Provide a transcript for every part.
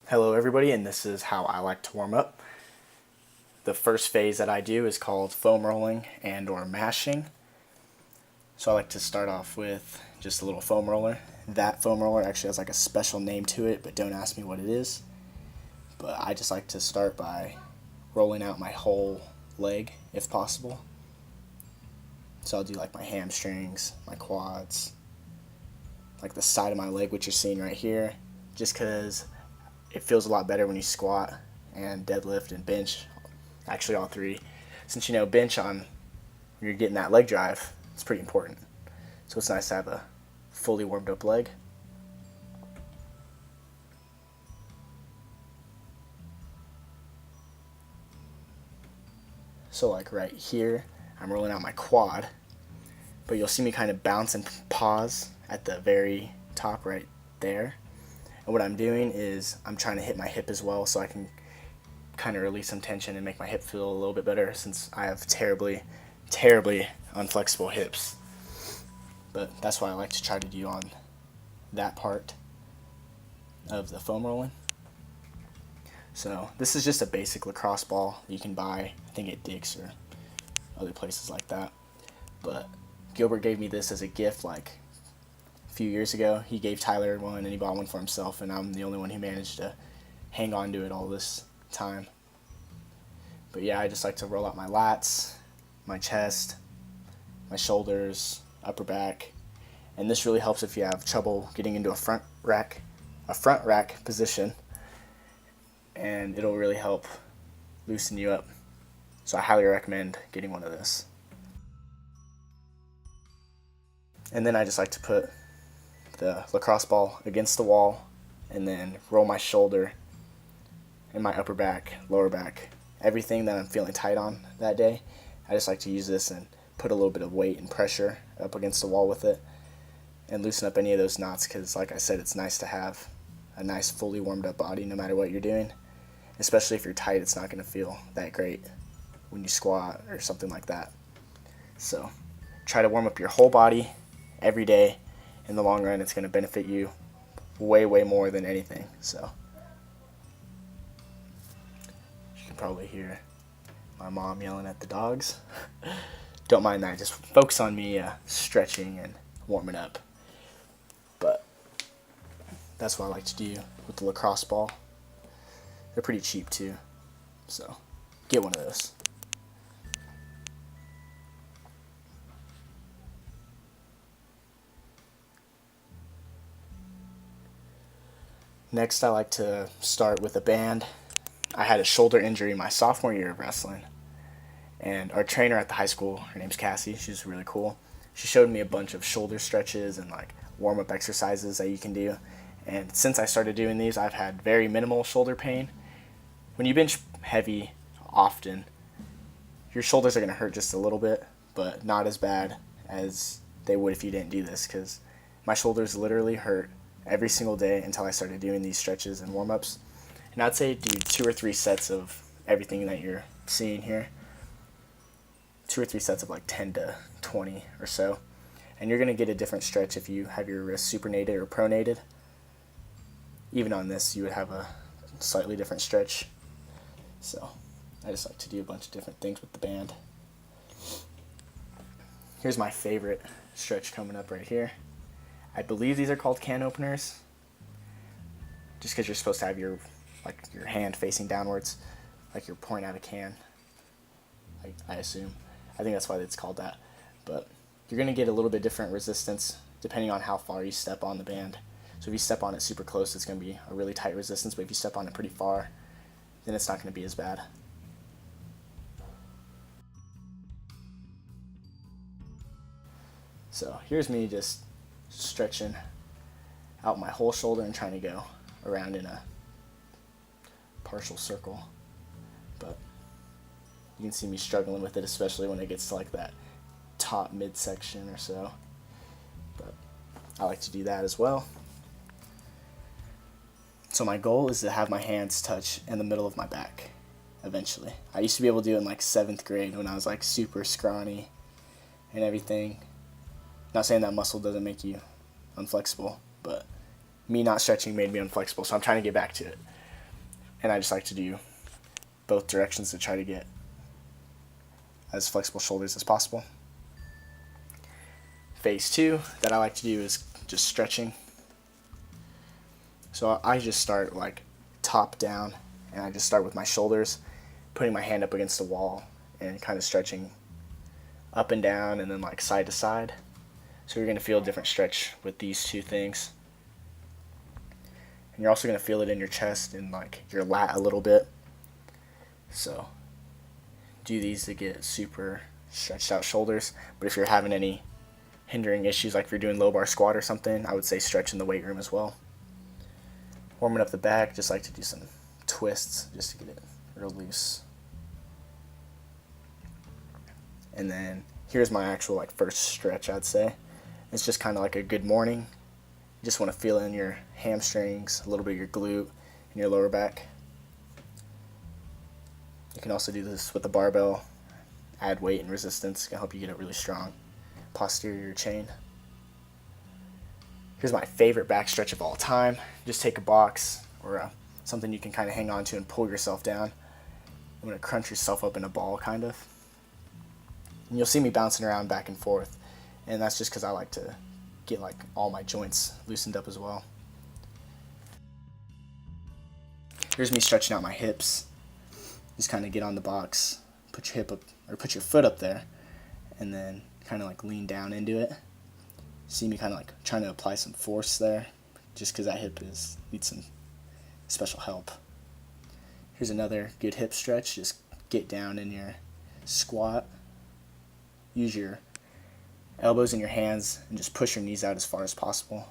Hello everybody, and this is how I like to warm up. The first phase that I do is called foam rolling and or mashing. So I like to start off with just a little foam roller. That foam roller actually has like a special name to it, but don't ask me what it is. But I just like to start by rolling out my whole leg if possible. So I'll do like my hamstrings, my quads, like the side of my leg, which you're seeing right here, just because it feels a lot better when you squat and deadlift and bench, actually all three. Since bench on when you're getting that leg drive, it's pretty important. So it's nice to have a fully warmed up leg. So like right here, I'm rolling out my quad, but you'll see me kind of bounce and pause at the very top right there. And what I'm doing is I'm trying to hit my hip as well, so I can kind of release some tension and make my hip feel a little bit better, since I have terribly unflexible hips. But that's what I like to try to do on that part of the foam rolling. So this is just a basic lacrosse ball you can buy, I think at Dick's or other places like that. But Gilbert gave me this as a gift like few years ago. He gave Tyler one and he bought one for himself, and I'm the only one who managed to hang on to it all this time. But yeah, I just like to roll out my lats, my chest, my shoulders, upper back, and this really helps if you have trouble getting into a front rack position, and it'll really help loosen you up. So I highly recommend getting one of this. And then I just like to put the lacrosse ball against the wall and then roll my shoulder and my upper back, lower back, everything that I'm feeling tight on that day. I just like to use this and put a little bit of weight and pressure up against the wall with it and loosen up any of those knots, because like I said, it's nice to have a nice fully warmed up body no matter what you're doing. Especially if you're tight, it's not going to feel that great when you squat or something like that. So try to warm up your whole body every day. In the long run, it's going to benefit you way more than anything. So you can probably hear my mom yelling at the dogs. Don't mind that, just focus on me stretching and warming up. But that's what I like to do with the lacrosse ball. They're pretty cheap too, so get one of those. Next, I like to start with a band. I had a shoulder injury my sophomore year of wrestling, and our trainer at the high school, her name's Cassie, she's really cool. She showed me a bunch of shoulder stretches and like warm-up exercises that you can do, and since I started doing these, I've had very minimal shoulder pain. When you bench heavy often, your shoulders are going to hurt just a little bit, but not as bad as they would if you didn't do this, because my shoulders literally hurt every single day until I started doing these stretches and warm-ups. And I'd say do 2 or 3 sets of everything that you're seeing here. 2 or 3 sets of like 10 to 20 or so. And you're going to get a different stretch if you have your wrist supinated or pronated. Even on this, you would have a slightly different stretch. So I just like to do a bunch of different things with the band. Here's my favorite stretch coming up right here. I believe these are called can openers, just because you're supposed to have your hand facing downwards, like you're pouring out a can. I assume. I think that's why it's called that. But you're going to get a little bit different resistance depending on how far you step on the band. So if you step on it super close, it's going to be a really tight resistance, but if you step on it pretty far, then it's not going to be as bad. So here's me just stretching out my whole shoulder and trying to go around in a partial circle. But you can see me struggling with it, especially when it gets to like that top midsection or so. But I like to do that as well. So my goal is to have my hands touch in the middle of my back eventually. I used to be able to do it in like 7th grade when I was like super scrawny and everything. Not saying that muscle doesn't make you unflexible, but me not stretching made me unflexible, so I'm trying to get back to it. And I just like to do both directions to try to get as flexible shoulders as possible. Phase 2 that I like to do is just stretching. So I just start like top down, and I just start with my shoulders, putting my hand up against the wall and kind of stretching up and down and then like side to side. So you're going to feel a different stretch with these two things. And you're also going to feel it in your chest and like your lat a little bit. So do these to get super stretched out shoulders. But if you're having any hindering issues, like if you're doing low bar squat or something, I would say stretch in the weight room as well. Warming up the back, just like to do some twists just to get it real loose. And then here's my actual like first stretch, I'd say. It's just kind of like a good morning. You just want to feel in your hamstrings, a little bit of your glute, and your lower back. You can also do this with the barbell, add weight and resistance. It can help you get a really strong posterior chain. Here's my favorite back stretch of all time. Just take a box or something you can kind of hang on to and pull yourself down. I'm going to crunch yourself up in a ball, kind of. And you'll see me bouncing around back and forth. And that's just because I like to get like all my joints loosened up as well. Here's me stretching out my hips. Just kind of get on the box, put your hip up, or put your foot up there, and then kind of like lean down into it. See me kind of like trying to apply some force there, just because that hip needs some special help. Here's another good hip stretch. Just get down in your squat. Use your elbows in your hands and just push your knees out as far as possible.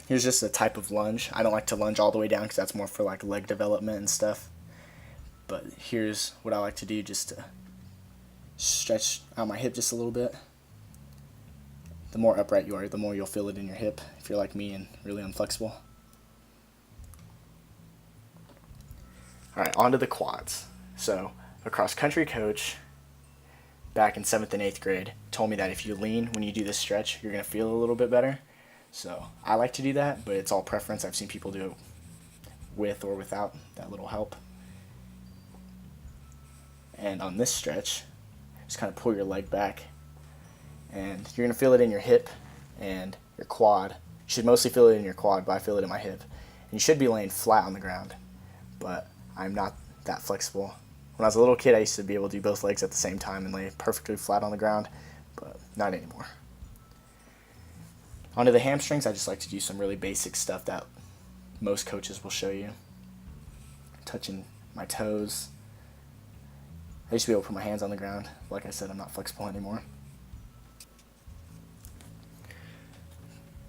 Here's just a type of lunge. I don't like to lunge all the way down because that's more for like leg development and stuff. But here's what I like to do just to stretch out my hip just a little bit. The more upright you are, the more you'll feel it in your hip if you're like me and really unflexible. Alright, on to the quads. So, a cross-country coach back in 7th and 8th grade told me that if you lean when you do this stretch, you're going to feel a little bit better. So, I like to do that, but it's all preference. I've seen people do it with or without that little help. And on this stretch, just kind of pull your leg back, and you're going to feel it in your hip and your quad. You should mostly feel it in your quad, but I feel it in my hip. And you should be laying flat on the ground, but I'm not that flexible. When I was a little kid, I used to be able to do both legs at the same time and lay perfectly flat on the ground, but not anymore. Onto the hamstrings, I just like to do some really basic stuff that most coaches will show you. Touching my toes. I used to be able to put my hands on the ground. Like I said, I'm not flexible anymore.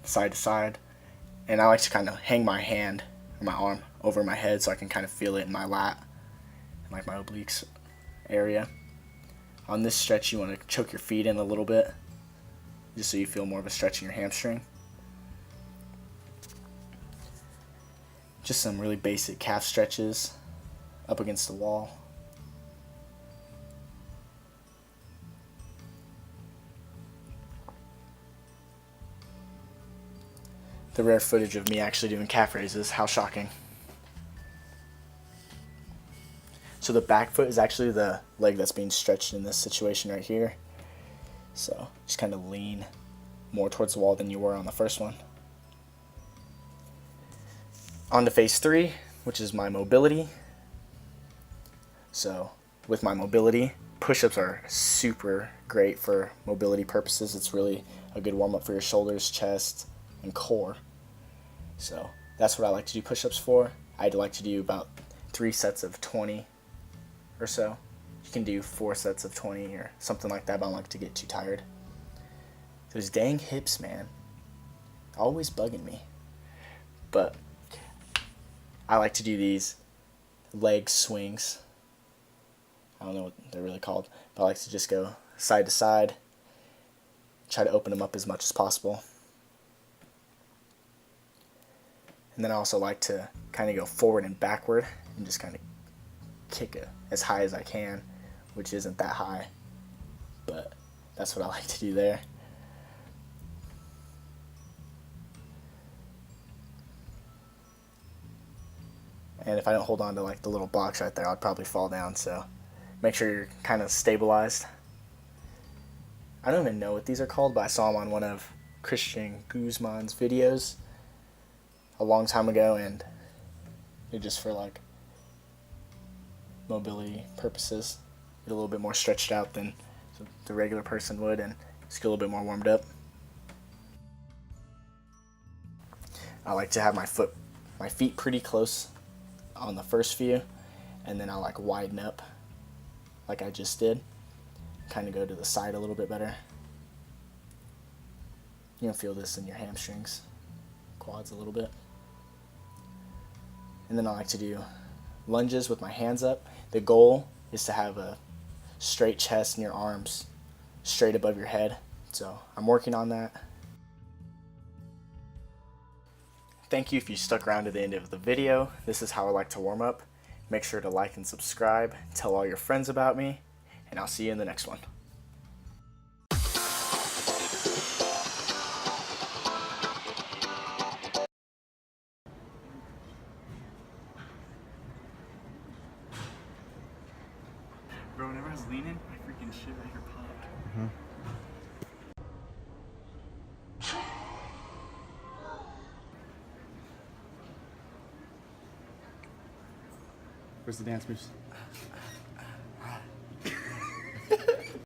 Side to side. And I like to kind of hang my hand or my arm over my head so I can kind of feel it in my lat and like my obliques area. On this stretch, you want to choke your feet in a little bit just so you feel more of a stretch in your hamstring. Just some really basic calf stretches up against the wall. The rare footage of me actually doing calf raises, how shocking. So the back foot is actually the leg that's being stretched in this situation right here. So just kind of lean more towards the wall than you were on the first one. On to phase 3, which is my mobility. So with my mobility, push-ups are super great for mobility purposes. It's really a good warm-up for your shoulders, chest, and core. So that's what I like to do push-ups for. I'd like to do about 3 sets of 20 or so. You can do 4 sets of 20 or something like that, but I don't like to get too tired. Those dang hips, man. Always bugging me. But I like to do these leg swings. I don't know what they're really called, but I like to just go side to side. Try to open them up as much as possible. And then I also like to kind of go forward and backward and just kind of kick it as high as I can, which isn't that high, but that's what I like to do there. and if I don't hold on to like the little box right there, I'd probably fall down. So make sure you're kind of stabilized. I don't even know what these are called, but I saw them on one of Christian Guzman's videos a long time ago, and they're just for like mobility purposes. Get a little bit more stretched out than the regular person would, and just get a little bit more warmed up. I like to have my feet pretty close on the first few, and then I like widen up like I just did. Kind of go to the side a little bit better. You'll feel this in your hamstrings, quads a little bit. And then I like to do lunges with my hands up. The goal is to have a straight chest and your arms straight above your head. So I'm working on that. Thank you if you stuck around to the end of the video. This is how I like to warm up. Make sure to like and subscribe. Tell all your friends about me, and I'll see you in the next one. Bro, whenever I was leaning, my freaking shit right here popped. Where's the dance moves?